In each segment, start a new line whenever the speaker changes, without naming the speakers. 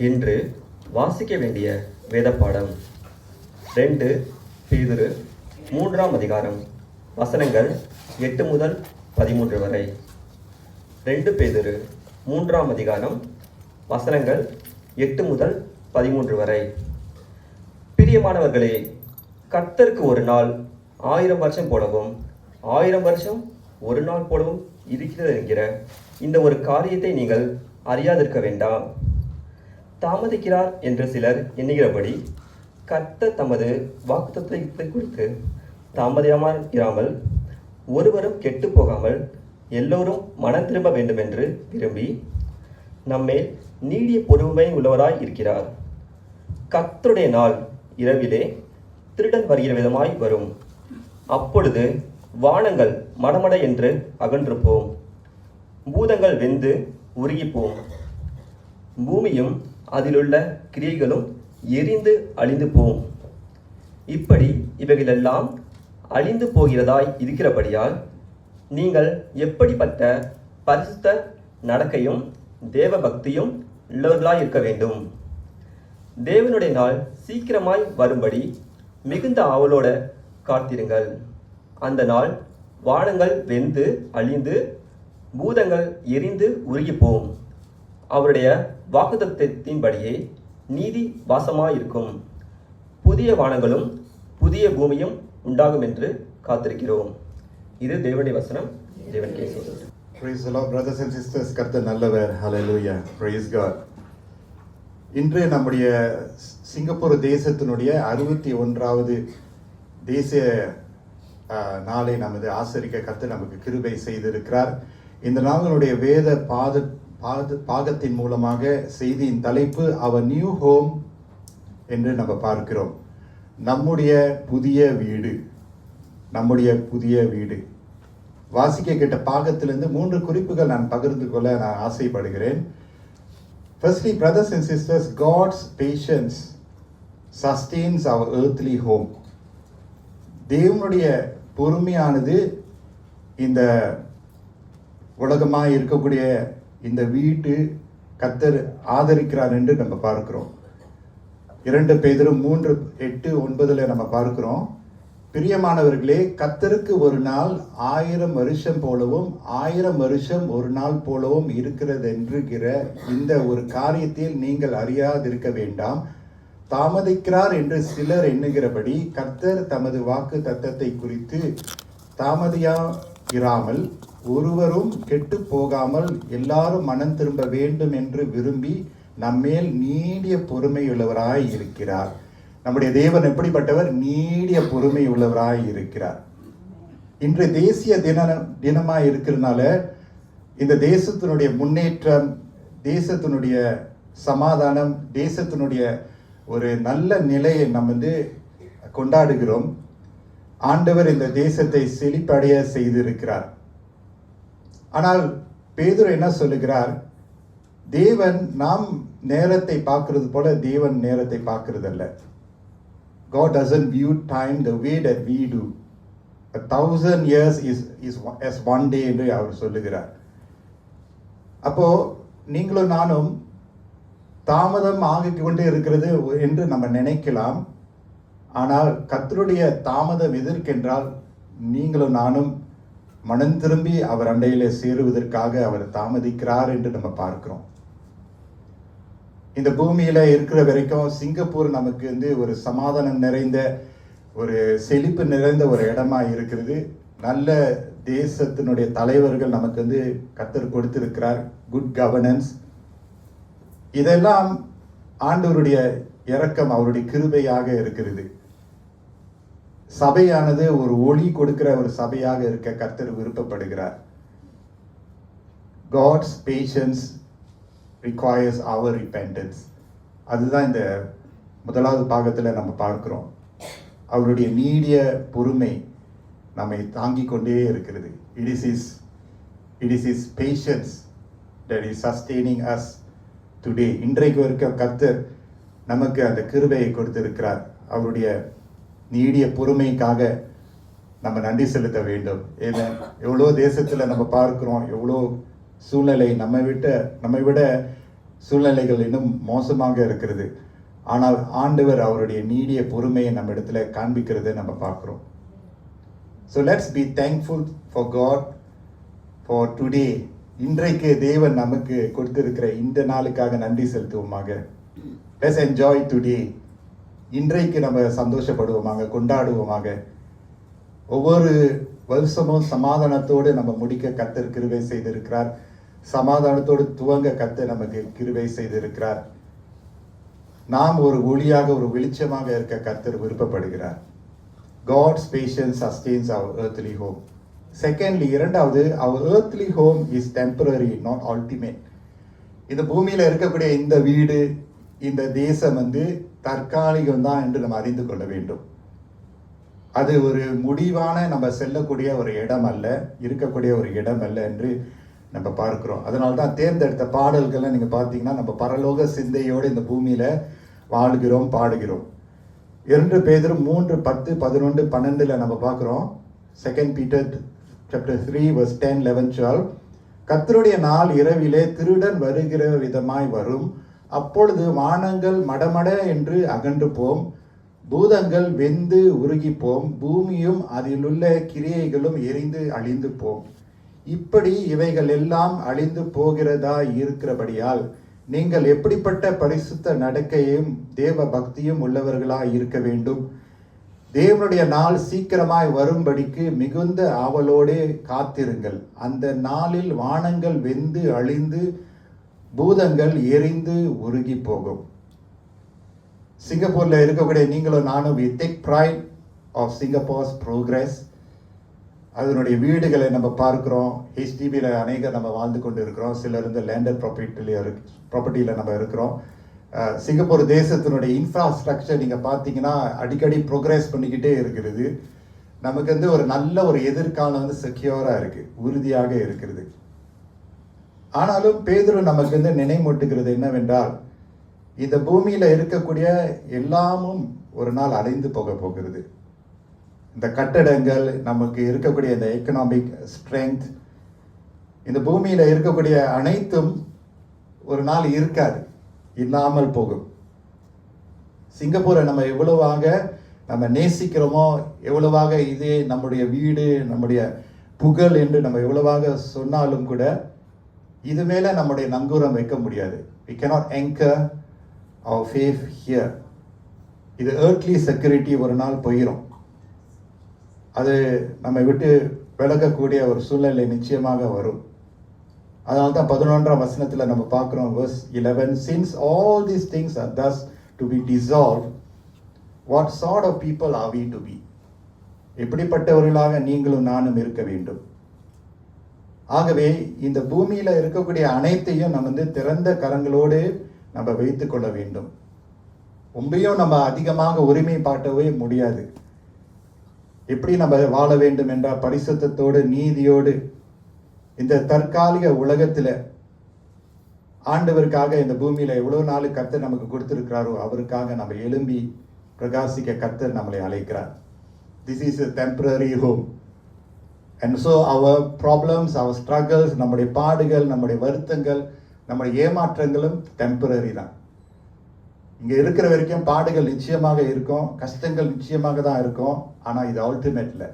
இன்று வாசிக்க வேண்டிய வேதப்பாடம் 2 பேதுரு 3ஆம் அதிகாரம் வசனங்கள் 8 முதல் 13 வரை. 2 பேதுரு 3ஆம் அதிகாரம் வசனங்கள் 8 முதல் 13 வரை. பிரியமானவர்களே, கர்த்தருக்கு ஒரு நாள் 1000 வருஷம் போலவும் 1000 வருஷம் ஒரு நாள் போலவும் இருக்கிறது என்கிற இந்த ஒரு காரியத்தை நீங்கள் அறியாதிருக்க வேண்டாம். தாமதிக்கிறார் என்று சிலர் எண்ணுகிறபடி கர்த்தர் தமது வாக்குத்தத்தத்தை குறித்து தாமதியாமல் இராமல் ஒருவரும் கெட்டு போகாமல் எல்லோரும் மனம் திரும்ப வேண்டும் என்று விரும்பி நம்மேல் நீடிய பொறுமை உள்ளவராய் இருக்கிறார். கர்த்தருடைய நாள் இரவிலே திருடன் வருகிற விதமாய் வரும். அப்பொழுது வானங்கள் மடமட என்று அகன்று போம், பூதங்கள் வெந்து உருகிப்போம், பூமியும் அதிலுள்ள கிரியைகளும் எரிந்து அழிந்து போம். இப்படி இவைகளெல்லாம் அழிந்து போகிறதாய் இருக்கிறபடியால் நீங்கள் எப்படிப்பட்ட பரிசுத்த நடக்கையும் தேவ பக்தியும் உள்ளவர்களாய் இருக்க வேண்டும். தேவனுடைய நாள் சீக்கிரமாய் வரும்படி மிகுந்த ஆவலோட காத்திருங்கள். அந்த நாள் வானங்கள் வெந்து அழிந்து பூதங்கள் எரிந்து உருகிப்போம். அவருடைய வாக்குத்தத்தத்தின்படியே நீதி வாசமாயிருக்கும். புதிய வானங்களும் புதிய பூமியும் உண்டாகும் என்று காத்திருக்கிறோம். இது தேவனுடைய வசனம். தேவனுக்கே ஸ்தோத்திரம்.
Praise the Lord, brothers and sisters. கர்த்தர் நல்லவர். Hallelujah. Praise God. இன்று நம்முடைய சிங்கப்பூர் தேசத்தினுடைய 61வது தேசிய நாளை நமது ஆசரிக்க கர்த்தர் நமக்கு கிருபை செய்திருக்கிறார். இந்த நாளினுடைய வேத பாகத்தின் மூலமாக செய்தியின் தலைப்பு அவர் நியூ ஹோம் என்று நம்ம பார்க்கிறோம். நம்முடைய புதிய வீடு, நம்முடைய புதிய வீடு. வாசிக்க கேட்ட பாகத்திலிருந்து 3 குறிப்புகள் நான் பகிர்ந்து கொள்ள நான் ஆசைப்படுகிறேன். Firstly, brothers and sisters, God's patience sustains our earthly home. தேவனுடைய பொறுமையானது இந்த உலகமாக இருக்கக்கூடிய இந்த வீட்டு கர்த்தர் ஆதரிக்கிறார் என்று நம்ம பார்க்கிறோம். 2 பேதுரு 3:8-9 நம்ம பார்க்கிறோம். பிரியமானவர்களே, கர்த்தருக்கு ஒரு நாள் 1000 வருஷம் போலவும் 1000 வருஷம் ஒரு நாள் போலவும் இருக்கிறது என்கிற இந்த ஒரு காரியத்தில் நீங்கள் அறியாதிருக்க வேண்டாம். தாமதிக்கிறார் என்று சிலர் எண்ணுகிறபடி கர்த்தர் தமது வாக்கு தத்தத்தை குறித்து தாமதியாயிராமல் ஒருவரும் கெட்டு போகாமல் எல்லாரும் மனம் திரும்ப வேண்டும் என்று விரும்பி நம்மேல் நீடிய பொறுமை உள்ளவராய் இருக்கிறார். நம்முடைய தேவன் எப்படிப்பட்டவர்? நீடிய பொறுமை உள்ளவராய் இருக்கிறார். இன்று தேசிய தினமாய் இருக்கிறதுனால இந்த தேசத்தினுடைய முன்னேற்றம், தேசத்தினுடைய சமாதானம், தேசத்தினுடைய ஒரு நல்ல நிலையை நம்ம கொண்டாடுகிறோம். ஆண்டவர் இந்த தேசத்தை செழிப்படைய செய்திருக்கிறார். ஆனால் பேதுரு என்ன சொல்லுகிறார்? தேவன் நாம் நேரத்தை பார்க்கிறது போல தேவன் நேரத்தை பார்க்கிறது அல்ல. God doesn't view time the way that we do. 1000 years is as one day என்று அவர் சொல்லுகிறார். அப்போ நீங்களும் நானும் தாமதம் ஆகிக் கொண்டே இருக்கிறது என்று நம்ம நினைக்கலாம். ஆனால் கர்த்தருடைய தாமதம் எதற்கென்றால் நீங்களும் நானும் மனம் திரும்பி அவர் அண்டையிலே சேருவதற்காக அவர் தாமதிக்கிறார் என்று நம்ம பார்க்கிறோம். இந்த பூமியில இருக்கிற வரைக்கும் சிங்கப்பூர் நமக்கு ஒரு சமாதானம் நிறைந்த, ஒரு செழிப்பு நிறைந்த ஒரு இடமா இருக்கிறது. நல்ல தேசத்தினுடைய தலைவர்கள் நமக்கு கர்த்தர் கொடுத்திருக்கிறார். Good governance. இதெல்லாம் ஆண்டவருடைய இரக்கம், அவருடைய கிருபையாக இருக்கிறது. சபையானது ஒரு ஒளி கொடுக்கிற ஒரு சபையாக இருக்க கர்த்தர் விருப்பப்படுகிறார். God's patience requires our repentance. அதுதான் இந்த முதலாவது பாகத்தில் நம்ம பார்க்கிறோம். அவருடைய நீடிய பொறுமை நம்மை தாங்கிக் கொண்டே இருக்கிறது. It is his patience that is sustaining us today. இன்றைக்கு இருக்க கர்த்தர் நமக்கு அந்த கிருபையை கொடுத்திருக்கிறார். அவருடைய நீடிய பொறுமைக்காக நம்ம நன்றி செலுத்த வேண்டும். ஏன்னா எவ்வளோ தேசத்தில் நம்ம பார்க்கிறோம், எவ்வளோ சூழ்நிலை நம்மை விட சூழ்நிலைகள் இன்னும் மோசமாக இருக்கிறது. ஆனால் ஆண்டவர் அவருடைய நீடிய பொறுமையை நம்ம இடத்துல காண்பிக்கிறதை நம்ம பார்க்குறோம். So let's be thankful for God for today. இன்றைக்கு தேவன் நமக்கு கொடுத்திருக்கிற இந்த நாளுக்காக நன்றி செலுத்துவோமாக. Let's enjoy today. இன்றைக்கு நம்ம சந்தோஷப்படுவோமாக, கொண்டாடுவோமாக. ஒவ்வொரு வருஷமும் சமாதானத்தோடு நம்ம முடிக்க கர்த்தர் கிருபை செய்திருக்கிறார். சமாதானத்தோடு துவங்க கர்த்தர் நமக்கு கிருபை செய்திருக்கிறார். நாம் ஒரு ஒளியாக, ஒரு வெளிச்சமாக இருக்க கர்த்தர் விருப்பப்படுகிறார். God's patience sustains our earthly home. Secondly, இரண்டாவது, our earthly home is temporary, not ultimate. இந்த பூமியில இருக்கக்கூடிய இந்த வீடு, இந்த தேசம் தற்காலிகம் தான் என்று நம்ம அறிந்து கொள்ள வேண்டும். அது ஒரு முடிவான நம்ம செல்லக்கூடிய ஒரு இடம் அல்ல, இருக்கக்கூடிய ஒரு இடம் அல்ல என்று நம்ம பார்க்கிறோம். அதனால தான் தேர்ந்தெடுத்த பாடல்களை நீங்க பார்த்தீங்கன்னா நம்ம பரலோக சிந்தையோடு இந்த பூமியில வாழ்கிறோம், பாடுகிறோம். 2 பேதுரு 3:10-11-12 நம்ம பார்க்கிறோம். 2 Peter chapter 3 verse 10, 11, 12. கர்த்தருடைய நாள் இரவிலே திருடன் வருகிற விதமாய் வரும். அப்பொழுது வானங்கள் மடமட என்று அகன்று போம், பூதங்கள் வெந்து உருகி போம், பூமியும் அதிலுள்ள கிரியைகளும் எரிந்து அழிந்து போம். இப்படி இவைகள் எல்லாம் அழிந்து போகிறதா இருக்கிறபடியால் நீங்கள் எப்படிப்பட்ட பரிசுத்த நடக்கையும் தேவ பக்தியும் உள்ளவர்களாய் இருக்க வேண்டும். தேவனுடைய நாள் சீக்கிரமாய் வரும்படிக்கு மிகுந்த ஆவலோடே காத்திருங்கள். அந்த நாளில் வானங்கள் வெந்து அழிந்து பூதங்கள் எரிந்து உருகி போகும். சிங்கப்பூர்ல இருக்கக்கூடிய நீங்களும் நானும் we take pride of Singapore's progress. அதனுடைய வீடுகளை நம்ம பார்க்கிறோம். HDBல அநேக நம்ம வாழ்ந்து கொண்டு இருக்கிறோம். சிலர் லேண்டட் ப்ராப்பர்ட்டியில் நம்ம இருக்கிறோம். சிங்கப்பூர் தேசத்தினுடைய இன்ஃப்ராஸ்ட்ரக்சர் நீங்கள் பார்த்தீங்கன்னா அடிக்கடி ப்ரோக்ரஸ் பண்ணிக்கிட்டே இருக்கிறது. நமக்கு ஒரு நல்ல ஒரு எதிர்காலம் செக்யூராக இருக்கு, உறுதியாக இருக்கிறது. ஆனாலும் பேதுரு நமக்கு நினைமூட்டுகிறது என்னவென்றால், இந்த பூமியில இருக்கக்கூடிய எல்லாமும் ஒரு நாள் அழிந்து போக போகிறது. இந்த கட்டடங்கள், நமக்கு இருக்கக்கூடிய இந்த எக்கனாமிக் ஸ்ட்ரென்த், இந்த பூமியில இருக்கக்கூடிய அனைத்தும் ஒரு நாள் இருக்காது, இல்லாமல் போகும். சிங்கப்பூரை நம்ம எவ்வளவாக நம்ம நேசிக்கிறோமோ, எவ்வளவாக இதே நம்முடைய வீடு, நம்முடைய புகழ் என்று நம்ம எவ்வளவாக சொன்னாலும் கூட இது மேல நம்முடைய நங்கூரம் வைக்க முடியாது. We cannot anchor our faith here. இது earthly security ஒரு நாள் போயிடும். அது நம்மை விட்டு விலகக்கூடிய ஒரு சூழ்நிலை நிச்சயமாக வரும். அதனால தான் 11ஆம் வசனத்தில் நம்ம பார்க்கிறோம், verse 11, since all these things are thus to be dissolved, what sort of people are we to be? எப்படிப்பட்டவர்களாக நீங்களும் நானும் இருக்க வேண்டும். ஆகவே இந்த பூமியில இருக்கக்கூடிய அனைத்தையும் நம்ம திறந்த கரங்களோடு நம்ம வைத்துக் கொள்ள வேண்டும். ரொம்பையும் நம்ம அதிகமாக உரிமை பாட்டவே முடியாது. எப்படி நம்ம வாழ வேண்டும் என்றால் பரிசுத்தத்தோடு, நீதியோடு, இந்த தற்காலிக உலகத்துல ஆண்டவருக்காக இந்த பூமியில எவ்வளவு நாள் கர்த்தர் நமக்கு கொடுத்திருக்கிறாரோ அவருக்காக நம்ம எழும்பி பிரகாசிக்க கர்த்தர் நம்மளை அழைக்கிறார். This is a temporary home. And so our problems, our struggles, நம்முடைய பாடுகள், நம்முடைய வருத்தங்கள், நம்முடைய ஏமாற்றங்களும் டெம்பரரி தான். இங்க இருக்கிற வரைக்கும் பாடுகள் நிச்சயமாக இருக்கும், கஷ்டங்கள் நிச்சயமாக தான் இருக்கும். ஆனா இது அல்டிமேட்ல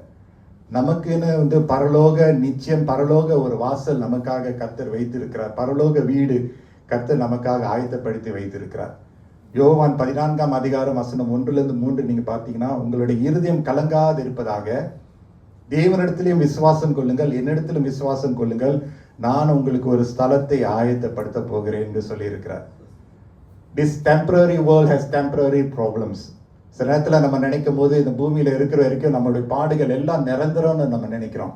நமக்குன்னு பரலோக நிச்சயம், பரலோக ஒரு வாசல் நமக்காக கர்த்தர் வைத்திருக்கிறார். பரலோக வீடு கர்த்தர் நமக்காக ஆயத்தப்படுத்தி வைத்திருக்கிறார். யோவான் 14ஆம் அதிகாரம் வசனம் 1-3 நீங்க பார்த்தீங்கன்னா, உங்களுடைய இருதயம் கலங்காது இருப்பதாக தேவனிடத்திலும் விசுவாசம் கொள்ளுங்கள், என்னிடத்திலும் விசுவாசம் கொள்ளுங்கள், நான் உங்களுக்கு ஒரு ஸ்தலத்தை ஆயத்தப்படுத்த போகிறேன் என்று சொல்லியிருக்கிறார். This temporary world has temporary problems. சில நேரத்தில் நம்ம நினைக்கும் போது இந்த பூமியில இருக்கிற வரைக்கும் நம்மளுடைய பாடுகள் எல்லாம் நிரந்தரம்னு நம்ம நினைக்கிறோம்.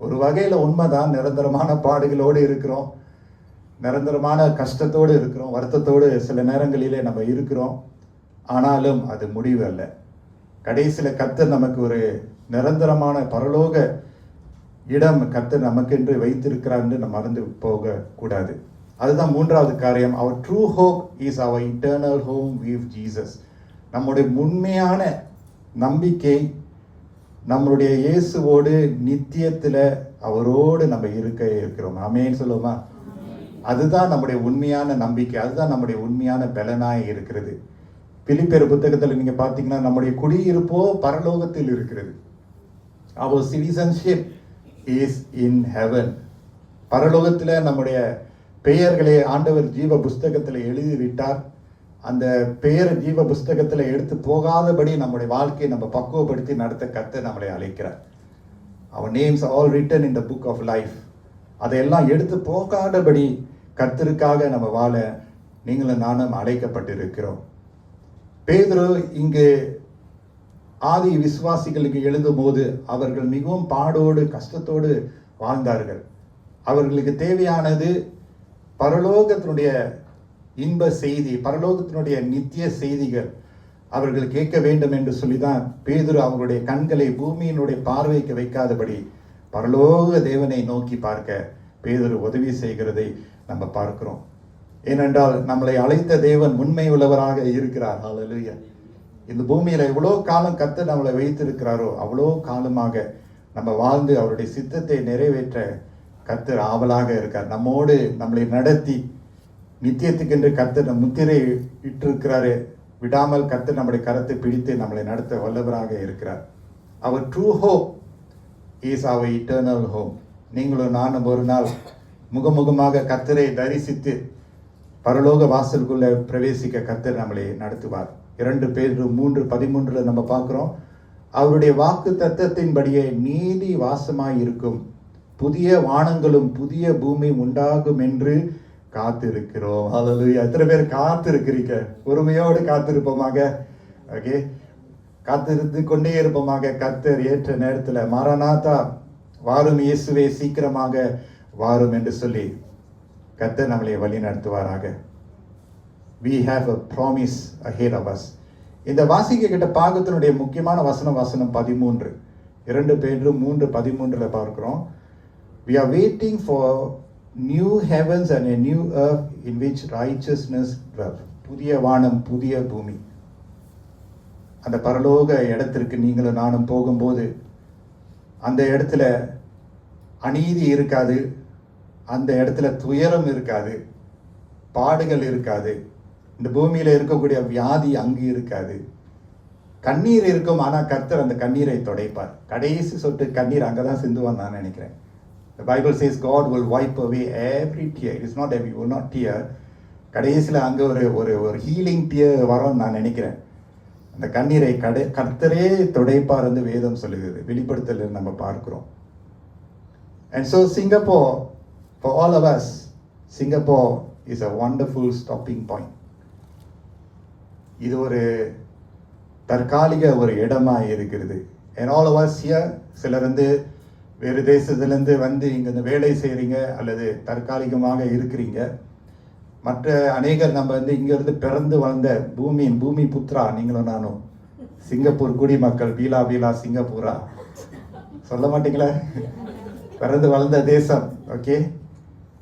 ஒரு வகையில உண்மைதான், நிரந்தரமான பாடுகளோடு இருக்கிறோம், நிரந்தரமான கஷ்டத்தோடு இருக்கிறோம், வருத்தத்தோடு சில நேரங்களிலே நம்ம இருக்கிறோம். ஆனாலும் அது முடிவு அல்ல. கடைசியில கர்த்தர் நமக்கு ஒரு நிரந்தரமான பரலோக இடம் கர்த்தர் நமக்கென்று வைத்திருக்கிறார் என்று நம்ம மறந்து போக கூடாது. அதுதான் 3வது காரியம். our true hope is our eternal home with Jesus. நம்முடைய உண்மையான நம்பிக்கை நம்மளுடைய இயேசுவோடு நித்தியத்துல அவரோடு நம்ம இருக்கிறோம். ஆமென் சொல்லுவோமா? அதுதான் நம்முடைய உண்மையான நம்பிக்கை, அதுதான் நம்முடைய உண்மையான பலனாய் இருக்கிறது. பிலிப்பியர் புத்தகத்தில் நீங்க பார்த்தீங்கன்னா நம்முடைய குடியிருப்போ பரலோகத்தில் இருக்கிறது. Our citizenship is in heaven. பரலோகத்தில் நம்முடைய பெயர்களை ஆண்டவர் ஜீவ புஸ்தகத்தில் எழுதிவிட்டார். அந்த பெயர் ஜீவ புஸ்தகத்தில் எடுத்து போகாதபடி நம்முடைய வாழ்க்கையை நம்ம பக்குவப்படுத்தி நடத்த கர்த்தர் நம்மளை அழைக்கிறார். Our names are all written in the book of life. அதையெல்லாம் எடுத்து போகாதபடி கர்த்தருக்காக நம்ம வாழ நீங்களும் நானும் அழைக்கப்பட்டிருக்கிறோம். பேதுரு இங்கு ஆதி விசுவாசிகளுக்கு எழுதும் போது அவர்கள் மிகவும் பாடோடு கஷ்டத்தோடு வாழ்ந்தார்கள். அவர்களுக்கு தேவையானது பரலோகத்தினுடைய இன்ப செய்தி, பரலோகத்தினுடைய நித்திய செய்திகள் அவர்கள் கேட்க வேண்டும் என்று சொல்லிதான் பேதுரு அவர்களுடைய கண்களை பூமியினுடைய பார்வைக்கு வைக்காதபடி பரலோக தேவனை நோக்கி பார்க்க பேதுரு உதவி செய்கிறதை நம்ம பார்க்கிறோம். ஏனென்றால் நம்மளை அழைத்த தேவன் உண்மை உள்ளவராக இருக்கிறார். ஹல்லேலூயா. இந்த பூமியில எவ்வளோ காலம் கர்த்தர் நம்மளை வைத்திருக்கிறாரோ அவ்வளோ காலமாக நம்ம வாழ்ந்து அவருடைய சித்தத்தை நிறைவேற்ற கர்த்தர் ஆவலாக இருக்கார். நம்மோடு நம்மளை நடத்தி நித்தியத்துக்கென்று கர்த்தர் முத்திரை இட்டிருக்கிறாரு. விடாமல் கர்த்தர் நம்முடைய கரத்தை பிடித்து நம்மளை நடத்த வல்லவராக இருக்கிறார். அவர் ட்ரூ ஹோப் இஸ் அவர் இட்டர்னல் ஹோம். நீங்களும் நானும் ஒரு நாள் முகமுகமாக கர்த்தரை தரிசித்து பரலோக வாசலுக்குள்ள பிரவேசிக்க கர்த்தர் நம்மளை நடத்துவார். 2 பேதுரு 3:13 நம்ம பார்க்கிறோம். அவருடைய வாக்கு தத்தத்தின்படியே நீதி வாசமாய் இருக்கும், புதிய வானங்களும் புதிய பூமி உண்டாகும் என்று காத்திருக்கிறோம். ஹல்லேலூயா. எத்தனை பேர் காத்திருக்கிறீங்க? பொறுமையோடு காத்திருப்போமாக. ஓகே, காத்திருந்து கொண்டே இருப்போமாக. கர்த்தர் ஏற்ற நேரத்தில் மாரநாதா வாரும் இயேசுவே சீக்கிரமாக வாரும் என்று சொல்லி கர்த்தர் நம்மளை வழி நடத்துவாராக. We have a promise ahead of us. இந்த வாசிக்க கிட்ட பாகத்தினுடைய முக்கியமான வசனம் 13. 2 பேதுரு 3:13 பார்க்கிறோம். We are waiting for new heavens and a new earth in which righteousness dwells. புதிய வானம் புதிய பூமி. அந்த பரலோக இடத்திற்கு நீங்களும் நானும் போகும்போது அந்த இடத்துல அநீதி இருக்காது, அந்த இடத்துல துயரம் இருக்காது, பாடுகள் இருக்காது, இந்த பூமியில இருக்கக்கூடிய வியாதி அங்கு இருக்காது. கண்ணீர் இருக்கும், ஆனால் கர்த்தர் அந்த கண்ணீரை துடைப்பார். கடைசி சொட்டு கண்ணீர் அங்கதான் சிந்துவான் நான் நினைக்கிறேன். The Bible says God will wipe away every tear. It is not that we will not tear. கடைசியில் அங்கே ஒரு ஹீலிங் டியர் வரும் நான் நினைக்கிறேன். அந்த கண்ணீரை கர்த்தரே துடைப்பார் என்று வேதம் சொல்லுகிறது. வெளிப்படுத்தல் நம்ம பார்க்கிறோம். And so Singapore, for all of us, Singapore is a wonderful stopping point. இது ஒரு தற்காலிக ஒரு இடமா இருக்கிறது. And all of us here, சிலர் வேறு தேசத்திலேருந்து இங்கே வேலை செய்கிறீங்க அல்லது தற்காலிகமாக இருக்கிறீங்க. மற்ற அநேகர் நம்ம இங்கேருந்து பிறந்து வளர்ந்த பூமி புத்ரா நீங்களும் நானும் சிங்கப்பூர் குடிமக்கள். பீலா சிங்கப்பூரா சொல்ல மாட்டீங்களா? பிறந்து வளர்ந்த தேசம். ஓகே,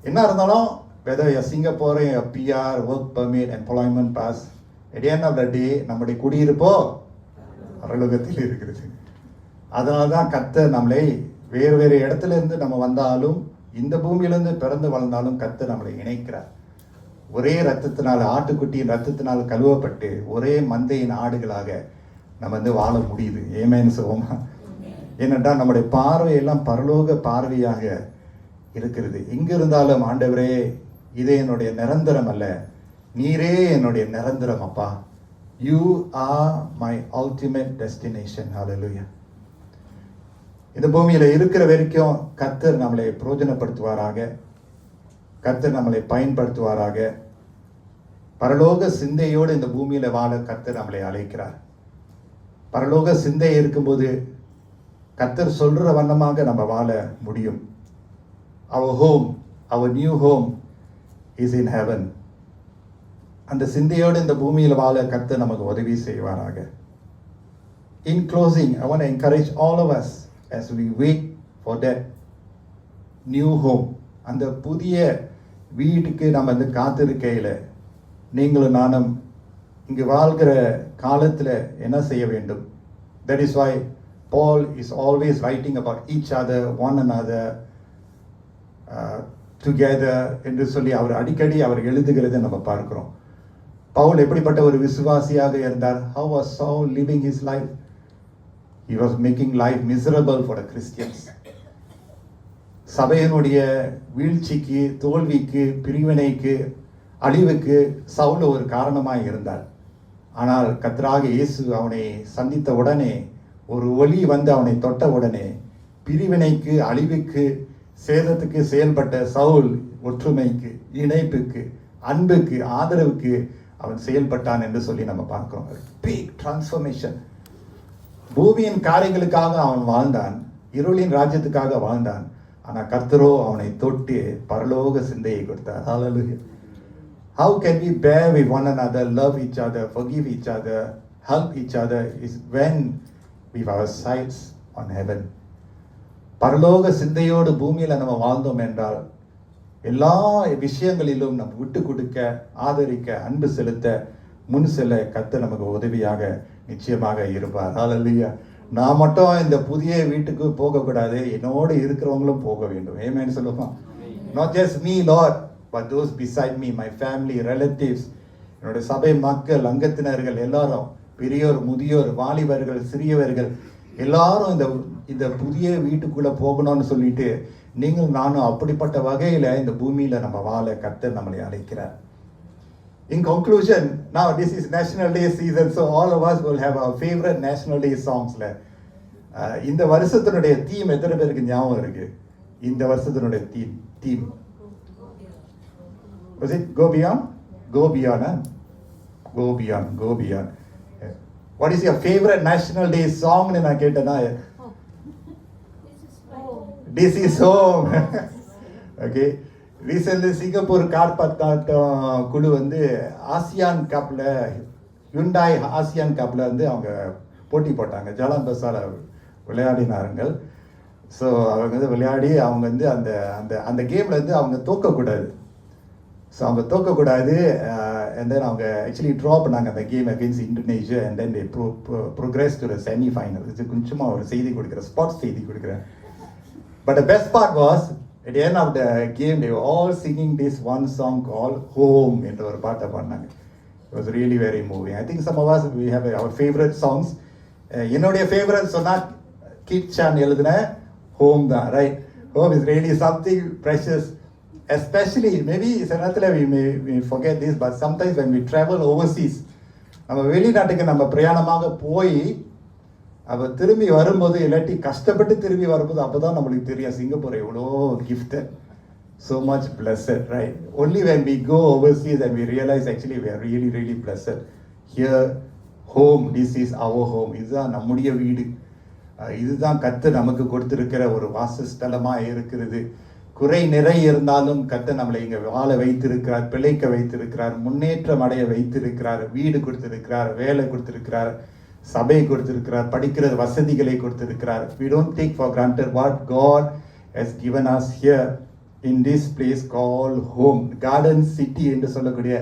என்ன இருந்தாலும் whether you're Singaporean, a PR, work permit, employment pass, at the end of the day நம்முடைய குடியிருப்போ பரலோகத்தில் இருக்கிறது. அதனால தான் கர்த்தர் நம்மளை வேறு இடத்துல இருந்து நம்ம வந்தாலும் இந்த பூமியிலிருந்து பிறந்து வளர்ந்தாலும் கர்த்தர் நம்மளை இணைக்கிறார். ஒரே ரத்தத்தினால், ஆட்டுக்குட்டியின் ரத்தத்தினால் கழுவப்பட்டு ஒரே மந்தையின் ஆடுகளாக நம்ம வாழ முடியுது. ஏமேன்னு சொல்லுவோமா? ஏனென்றால் நம்முடைய பார்வையெல்லாம் பரலோக பார்வையாக இருக்கிறது. எங்க இருந்தாலும் ஆண்டவரே இது என்னுடைய நிரந்தரம் அல்ல, நீரே என்னுடைய நிரந்தரம் அப்பா. You are my ultimate destination. Hallelujah. இந்த பூமியில இருக்கிற வரைக்கும் கர்த்தர் நம்மளை பிரயோஜனப்படுத்துவாராக, கர்த்தர் நம்மளை பயன்படுத்துவாராக. பரலோக சிந்தையோடு இந்த பூமியில வாழ கர்த்தர் நம்மளை அழைக்கிறார். பரலோக சிந்தை இருக்கும்போது கர்த்தர் சொல்ற வண்ணமாக நம்ம வாழ முடியும். Our home, our new home is in heaven. அந்த சிந்தையோடு இந்த பூமியில் வாழ கர்த்தர் நமக்கு உதவி செய்வாராக. In closing, I want to encourage all of us as we wait for that new home. அந்த புதிய வீட்டுக்கு நம்ம காத்திருக்கையில் நீங்களும் நானும் இங்கு வாழ்கிற காலத்தில் என்ன செய்ய வேண்டும்? That is why Paul is always writing about each other, one another. Together என்று சொல்லி அவர் அடிக்கடி அவர் எழுதுகிறதை நம்ம பார்க்கிறோம். பவுல் எப்படிப்பட்ட ஒரு விசுவாசியாக இருந்தார்? How was Saul living his life? He was making life miserable for the Christians. சபையினுடைய வீழ்ச்சிக்கு, தோல்விக்கு, பிரிவினைக்கு, அழிவுக்கு சவுல் ஒரு காரணமாக இருந்தார். ஆனால் கர்த்தராகிய இயேசு அவனை சந்தித்த உடனே, ஒரு ஒளி வந்து அவனை தொட்ட உடனே, பிரிவினைக்கு, அழிவுக்கு, சேதத்துக்கு செயல்பட்ட சவுல் ஒற்றுமைக்கு, இணைப்புக்கு, அன்புக்கு, ஆதரவுக்கு அவன் செயல்பட்டான் என்று சொல்லி நம்ம பார்க்கிறோம். Big transformation. பூமியின் காரியங்களுக்காக அவன் வாழ்ந்தான், இருளின் ராஜ்யத்துக்காக வாழ்ந்தான். ஆனால் கர்த்தரோ அவனை தொட்டு பரலோக சிந்தையை கொடுத்தார். ஹல்லேலூயா. How can we bear with one another, love each other, forgive each other, help each other is when we have our sights on heaven. பரலோக சிந்தையோடு பூமியில் நம்ம வாழ்ந்தோம் என்றால் எல்லா விஷயங்களிலும் நம்ம விட்டு கொடுக்க, ஆதரிக்க, அன்பு செலுத்த, முன் செல்ல கர்த்தர் நமக்கு உதவியாக நிச்சயமாக இருப்பார். ஹல்லேலூயா. நான் மட்டும் இந்த புதிய வீட்டுக்கு போகக்கூடாது, என்னோடு இருக்கிறவங்களும் போக வேண்டும். ஆமென் சொல்லுவோம். Not just me, Lord, but those beside me, my family, relatives, என்னோட சபை மக்கள், அங்கத்தினர்கள் எல்லாரும், பெரியோர், முதியோர், வாலிபர்கள், சிறியவர்கள் எல்லாரும் இந்த புதிய வீட்டுக்குள்ள போகணும்னு சொல்லிட்டு நீங்கள் நானும் அப்படிப்பட்ட வகையில இந்த பூமியில நம்ம வாழ கர்த்தர் நம்மளை அழைக்கிறார். In conclusion, now this is National Day season, so all of us will have our favorite National Day songs. இந்த வருஷத்தினுடைய தீம் எத்தனை பேருக்கு ஞாபகம் இருக்கு? இந்த வருஷத்தினுடைய theme was it go beyond? Go beyond, huh? Go beyond, go beyond. What is your favorite National Day song? நான் கேட்டேன்னா This is home. Okay. Recently Singapore கார்பந்தாட்டம் குழு வந்து ஆசியான் கப்பில், ஹுண்டாய் ஆசியான் கப்பில் வந்து அவங்க போட்டி போட்டாங்க. ஜலான் பசால விளையாடினார்கள். ஸோ அவங்க வந்து விளையாடி அவங்க வந்து அந்த அந்த அந்த கேமில் வந்து அவங்க தோக்கக்கூடாது. ஸோ அவங்க தோக்கக்கூடாது. அண்ட் தென் அவங்க ஆக்சுவலி ட்ரா பண்ணாங்க அந்த game against Indonesia. And then they progress to the semi final. இது கொஞ்சமாக ஒரு செய்தி கொடுக்குறேன், ஸ்பாட்ஸ் செய்தி கொடுக்குறேன். But the best part was, at the end of the game, they were all singing this one song called Home என்ற ஒரு பாட்டை பாடினாங்க. It was really very moving. I think some of us, we have our favorite songs. என்னுடைய favourite சொன்னால் kit San எழுதின home தான், right? Home is really something precious. Especially maybe சில நேரத்தில் we forget this, but sometimes when we travel overseas, நம்ம வெளிநாட்டுக்கு நம்ம பிரயாணமாக போய் அவ திரும்பி வரும்போது, இல்லாட்டி கஷ்டப்பட்டு திரும்பி வரும்போது, அப்போதான் நம்மளுக்கு தெரியும் சிங்கப்பூர் எவ்வளோ gifted, so much blessed, right? Only when we go overseas and we realize actually we are really really blessed. Here, home, this is our home. இதுதான் நம்முடைய வீடு. இதுதான் கர்த்தர் நமக்கு கொடுத்திருக்கிற ஒரு வாசஸ்தலமாக இருக்கிறது. குறை நிறை இருந்தாலும் கர்த்தர் நம்மளை இங்கே வாழ வைத்திருக்கிறார், பிழைக்க வைத்திருக்கிறார், முன்னேற்றம் அடைய வைத்திருக்கிறார், வீடு கொடுத்திருக்கிறார், வேலை கொடுத்திருக்கிறார், சபை கொடுத்திருக்கிறார், படிக்கிற வசதிகளை கொடுத்திருக்கிறார். We don't take for granted what God has given us here in this place called home. Garden city என்று சொல்லக்கூடிய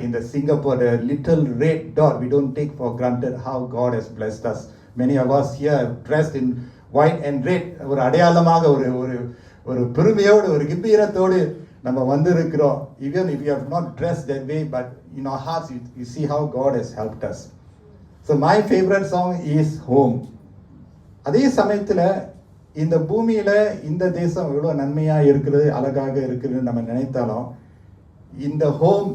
இந்த Singapore little red dot, we don't take for granted how God has blessed us. Many of us here dressed in white and red, ஒரு அடையாளமாக ஒரு பெருமையோடு, ஒரு கம்பீரத்தோடு நம்ம வந்திருக்கிறோம். Even if you have not dressed that way, but in our hearts you see how God has helped us. So my favorite song is Home. அதே சமயத்தில் இந்த பூமியில் இந்த தேசம் எவ்வளோ நன்மையாக இருக்கிறது, அழகாக இருக்கிறது நம்ம நினைத்தாலும், இந்த ஹோம்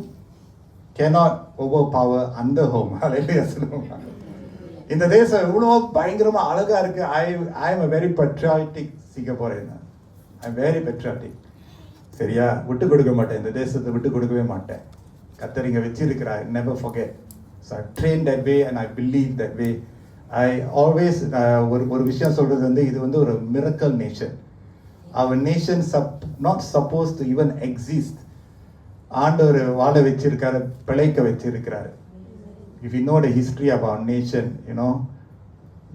cannot overpower அந்த ஹோம். ஹல்லேலூயா சொல்லுவாங்க. இந்த தேசம் எவ்வளோ பயங்கரமாக அழகாக இருக்குது. I am a very patriotic Singaporean. I am very patriotic. சரியா? விட்டு கொடுக்க மாட்டேன், இந்த தேசத்தை விட்டு கொடுக்கவே மாட்டேன். கர்த்தர் இங்கே வச்சிருக்கிறார், never forget. So I trained that way and I believe that way. I always ஒரு விஷயம் சொல்றது வந்து, இது வந்து ஒரு miracle nation. Our nation not supposed to even exist. ஆண்டவர் வாழ வச்சிருக்காரு, பிழைக்க வச்சிருக்கிறாரு. If you know the history of our nation, you know,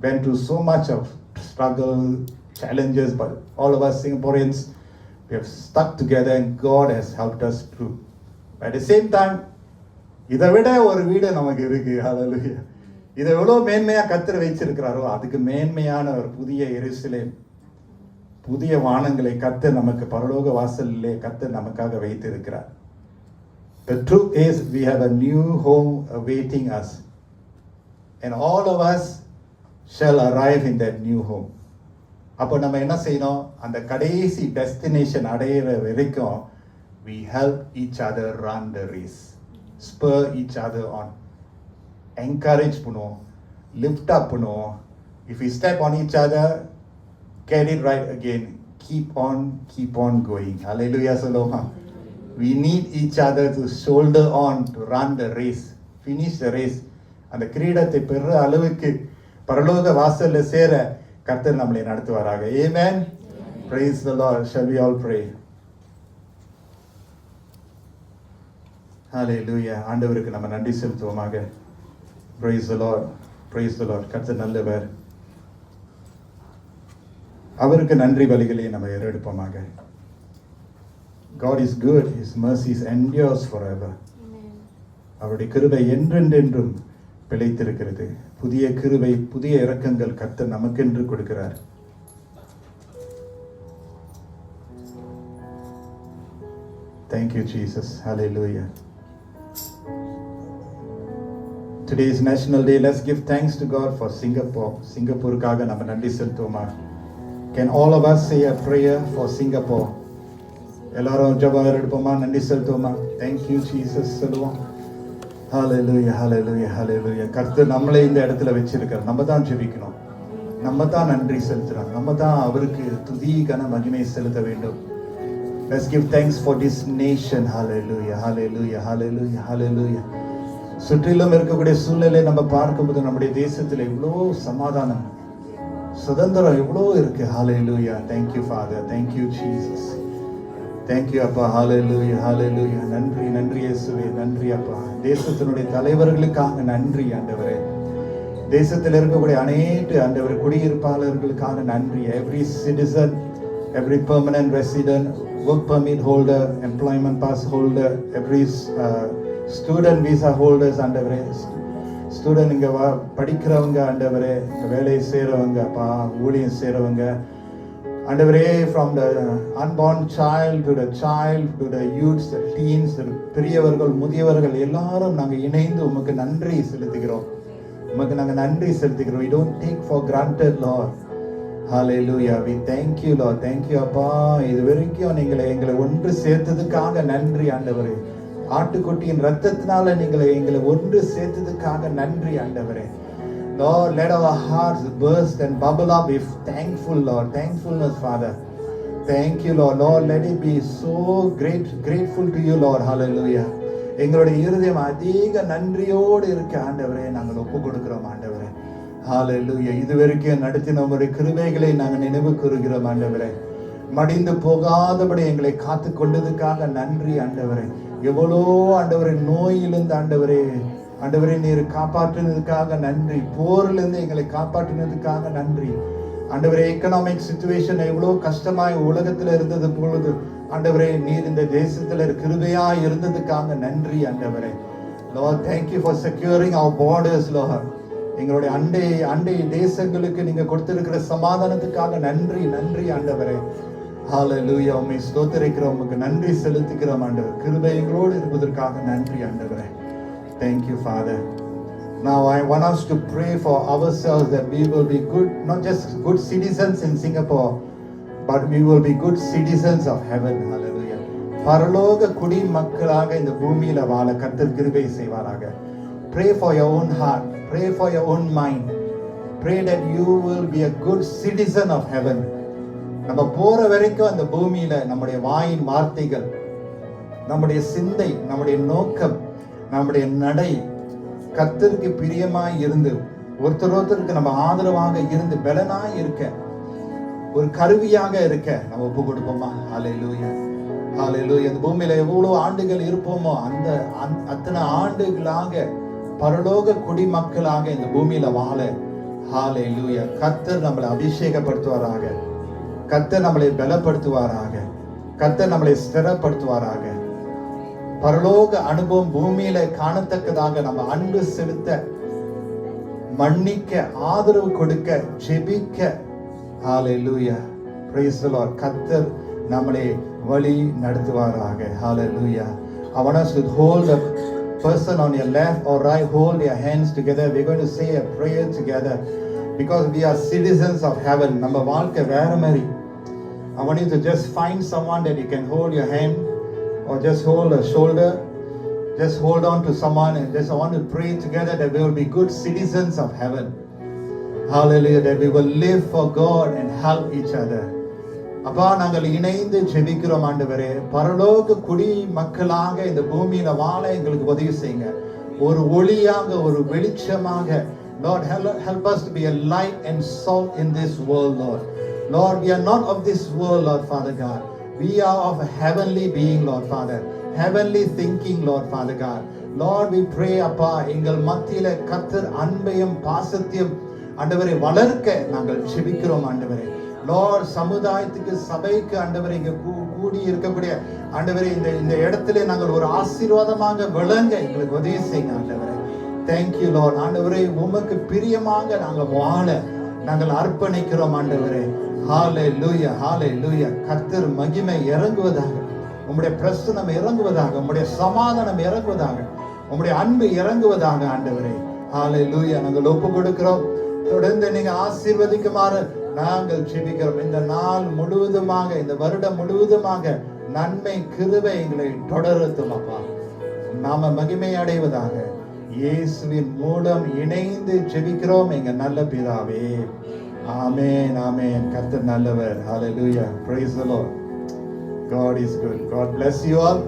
went through so much of struggle, challenges, but all of us Singaporeans, we have stuck together and God has helped us through. At the same time, இதை விட ஒரு வீடு நமக்கு இருக்கு. ஹல்லேலூயா. இதை எவ்வளோ மேன்மையாக கர்த்தர் வச்சிருக்கிறாரோ அதுக்கு மேன்மையான ஒரு புதிய எருசலேம், புதிய வானங்களை கர்த்தர் நமக்கு பரலோக வாசலிலே கர்த்தர் நமக்காக வைத்திருக்கிறார். The truth is we have a new home awaiting us, and all of us shall arrive in that new home. அப்போ நம்ம என்ன செய்யணும்? அந்த கடைசி டெஸ்டினேஷன் அடையிற வரைக்கும் we help each other run the race, spur each other on, encourage பண்ணுவோம், lift up பண்ணுவோம். If we step on each other, get it right again, keep on going. Hallelujah, Saloma. We need each other to shoulder on to run the race, finish the race. அந்த கிரீடத்தை பெற அளவுக்கு பரலோக வாசல்ல சேர கர்த்தர் நம்மளை நடத்துவாராக. Amen. Praise the Lord. Shall we all pray? Hallelujah. ஆண்டவருக்கு நம்ம நன்றி செலுத்துவோமாக. Praise the Lord. Praise the Lord. கர்த்தர் நல்லவர். அவருக்கு நன்றி பலிகளை நம்ம ஏறெடுப்போமாக. God is good. His mercies endures forever. அவருடைய கிருபை என்றென்றும் பிழைத்திருக்கிறது. புதிய கிருபை, புதிய இரக்கங்கள் கர்த்தர் நமக்கென்று கொடுக்கிறார். Thank you, Jesus. Hallelujah. Today is National Day. Let's give thanks to God for Singapore. Singapore-காக நம்ம நன்றி செலுத்துவோமா? Can all of us say a prayer for Singapore? எல்லாரும் ஜெபம் எடுப்போமா? நன்றி செலுத்துவோமா? Thank you, Jesus. சொல்லுவோம். Hallelujah, hallelujah, hallelujah. கர்த்தர் நம்மளை இந்த இடத்துல வச்சிருக்கார். நம்ம தான் ஜெபிக்கணும். நம்ம தான் நன்றி செலுத்தணும். நம்ம தான் அவருக்கு துதி கன மகிமை செலுத்த வேண்டும். Let's give thanks for this nation. Hallelujah, hallelujah, hallelujah, hallelujah. சுற்றிலும் இருக்கக்கூடிய சூழ்நிலை நம்ம பார்க்கும்போது நம்முடைய தேசத்தில் எவ்வளோ சமாதானம், சுதந்திரம் எவ்வளோ இருக்கு. Hallelujah. Thank you, Father. Thank you, Jesus. Thank you, அப்பா. Hallelujah, hallelujah. நன்றி, நன்றி இயேசுவே. நன்றி அப்பா. தேசத்தினுடைய தலைவர்களுக்காக நன்றி ஆண்டவரே. தேசத்தில் இருக்கக்கூடிய அனைத்து ஆண்டவர் குடியிருப்பாளர்களுக்காக நன்றி. Every citizen, every permanent resident, work permit holder, employment pass holder, every student visa holders ஆண்டவரே, ஸ்டூடெண்ட் இங்கே படிக்கிறவங்க ஆண்டவரே, வேலையை செய்கிறவங்க அப்பா, ஊழியம் செய்கிறவங்க ஆண்டவரே, from the unborn child to the youths, the teens, பெரியவர்கள் முதியவர்கள் எல்லாரும் நாங்கள் இணைந்து உமக்கு நன்றி செலுத்துகிறோம். உமக்கு நாங்கள் நன்றி செலுத்துகிறோம். We don't take for granted, Lord. Hallelujah. We thank you, Lord. Thank you, அப்பா. இது வரைக்கும் எங்களை ஒன்று சேர்த்ததுக்காக நன்றி ஆண்டவரே. ஆட்டுக்குட்டியின் ரத்தத்தினால எங்களை ஒன்று சேர்த்ததுக்காக நன்றி ஆண்டவரே. Lord, let our hearts burst and bubble up with thankful, Lord. Thankfulness, Father. Thank you, Lord. Lord, let it be so grateful to you, Lord. Hallelujah. எங்களுடைய இருதயம் அதிக நன்றியோடு இருக்க ஆண்டவரே நாங்கள் ஒப்பு கொடுக்கிறோம் ஆண்டவரே. Hallelujah. இதுவரைக்கும் நடத்தின உம்முடைய கிருபைகளை நாங்கள் நினைவு கூறுகிறோம் ஆண்டவரே. மடிந்து போகாதபடி எங்களை காத்து கொண்டதுக்காக நன்றி ஆண்டவரே. எவ்வளோ ஆண்டவரே நோயிலிருந்து ஆண்டவரே நீர் காப்பாற்றினதுக்காக நன்றி. போரிலிருந்து எங்களை காப்பாற்றினதுக்காக நன்றி ஆண்டவரே. எக்கனாமிக் சிச்சுவேஷன் எவ்வளோ கஷ்டமாய் உலகத்தில் இருந்தது பொழுது ஆண்டவரே நீர் இந்த தேசத்தில் கிருபையா இருந்ததுக்காக நன்றி ஆண்டவரே. Lord, thank you for securing our borders, Lord. எங்களுடைய அண்டை தேசங்களுக்கு நீங்க கொடுத்திருக்கிற சமாதானத்துக்காக நன்றி ஆண்டவரே. Hallelujah. உம்மை ஸ்தோத்திரிக்கிறோம், உமக்கு நன்றி செலுத்துகிறோம் ஆண்டவர். கிருபை எங்களோடு இருப்பதற்காக நன்றி ஆண்டவரே. Thank you, Father. Now I want us to pray for ourselves that we will be good, not just good citizens in Singapore, but we will be good citizens of heaven. Hallelujah. பரலோக குடிமக்களாக இந்த பூமியில வாழ கர்த்தர் கிருபை செய்வாராக. Pray for your own heart. Pray for your own mind. Pray that you will be a good citizen of heaven. நம்ம போற வரைக்கும் அந்த பூமியில நம்முடைய வாயின் வார்த்தைகள், நம்முடைய சிந்தை, நம்முடைய நோக்கம், நம்முடைய நடை கர்த்தருக்கு பிரியமாய் இருந்து ஒருத்தருக்கு நம்ம ஆதரவாக இருந்து பலனாய் இருக்க, ஒரு கருவியாக இருக்க நம்ம ஒப்பு கொடுப்போமா? ஹல்லேலூயா, ஹல்லேலூயா. இந்த பூமியில எவ்வளவு ஆண்டுகள் இருப்போமோ அத்தனை ஆண்டுகளாக பரலோக குடிமக்களாக இந்த பூமியில வாழ ஹல்லேலூயா கர்த்தர் நம்மளை அபிஷேகப்படுத்துவாராக. கர்த்தர் நம்மளை பலப்படுத்துவாராக. கர்த்தர் நம்மளை ஸ்திரப்படுத்துவாராக. பரலோக அனுபவம் பூமியில காணத்தக்கதாக நம்ம அன்பு செலுத்த, மன்னிக்க, ஆதரவு கொடுக்க, ஜெபிக்க ஹல்லேலூயா Praise the Lord. கர்த்தர் நம்மளை வழி நடத்துவாராக. Hallelujah. I want us to hold the person on your left or right, hold your hands together. We're going to say a prayer together because we are citizens of heaven. நம்ம வாழ்க்கை வேற மாதிரி. I want you to just find someone that you can hold your hand or just hold a shoulder. Just hold on to someone and just want to pray together that we will be good citizens of heaven. Hallelujah. That we will live for God and help each other. அப்பா, நாங்கள் இணைந்து ஜெபிக்கிறோம் ஆண்டவரே. பரலோக குடி மக்களாக இந்த பூமியில வாழ எங்களுக்கு உதவி செய்யுங்க. ஒரு ஒளியாக, ஒரு வெளிச்சமாக. Lord, help us to be a light and salt in this world, Lord. Lord, we are not of this world, Lord Father God. We are of a heavenly being, Lord Father. Heavenly thinking, Lord Father God. Lord, we pray, அப்பா, எங்கள் மத்தியில கர்த்தர் அன்பையும் பாசத்தையும் ஆண்டவரை வளர்க்க நாங்கள் ஜெபிக்கிறோம் ஆண்டவரே. லார்ட், சமுதாயத்துக்கு, சபைக்கு ஆண்டவரை இங்க கூடி இருக்கக்கூடிய ஆண்டவரை இந்த இடத்துல நாங்கள் ஒரு ஆசீர்வாதமாக விளங்க எங்களுக்கு உதவி செய்யுங்க ஆண்டவரே. Thank you Lord. ஆண்டவரே, உமக்கு பிரியமாக நாங்கள் வாழ நாங்கள் அர்ப்பணிக்கிறோம் ஆண்டவரே. ஹalleluya, ஹalleluya. கர்த்தர் மகிமை இறங்குவதாக, உம்முடைய பிரசன்னம் இறங்குவதாக, உம்முடைய சமாதானம் இறங்குவதாக, உம்முடைய அன்பு இறங்குவதாக ஆண்டவரே. ஹalleluya. நாங்கள் ஒப்பு கொடுக்கிறோம். தொடர்ந்து நீங்க ஆசீர்வதிக்குமாறு நாங்கள் ஜெபிக்கிறோம். இந்த நாள் முழுவதுமாக, இந்த வருடம் முழுவதுமாக நன்மை கிருபை எங்களை தொடரட்டும் அப்பா. நாம மகிமை அடைவதாக இயேசுவின் மூலம் இணைந்து ஜெபிக்கிறோம் எங்க நல்ல பிதாவே. ஆமென், ஆமென். கர்த்தர் நல்லவர். ஹalleluya. Praise the Lord. God is good. God bless you all.